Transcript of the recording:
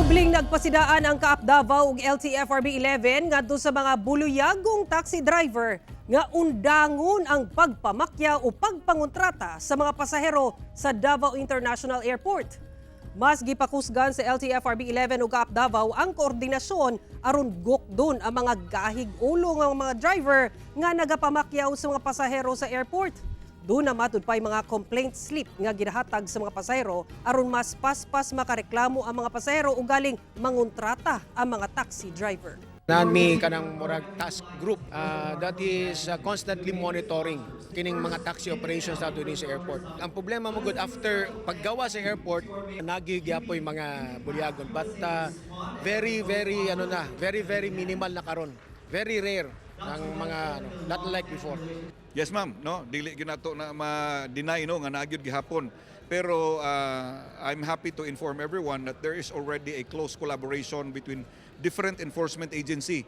Subling nagpasidaan ang Kaap Davao ug LTFRB 11 ngadto sa mga buluyagong taxi driver nga undangon ang pagpamakya o pagpangontrata sa mga pasahero sa Davao International Airport. Mas gipakusgan sa LTFRB 11 ug Kaap Davao ang koordinasyon aron gukdon ang mga gahig ulo ng mga driver nga nagapamakyaw sa mga pasahero sa airport. Doon na matud pa'y mga complaint slip nga ginahatag sa mga pasahero aron mas paspas makareklamo ang mga pasahero ug galing mangontrata ang mga taxi driver. Nami kanang murag task group that is constantly monitoring kining mga taxi operations nato din sa airport. Ang problema mo good after paggawa sa airport nagigyapoy mga bulyagon but very minimal na karon. Very rare ang mga not like before. Yes ma'am, no, dili ginato na ma-deny no nga nagyud gihapon. Pero I'm happy to inform everyone that there is already a close collaboration between different enforcement agency.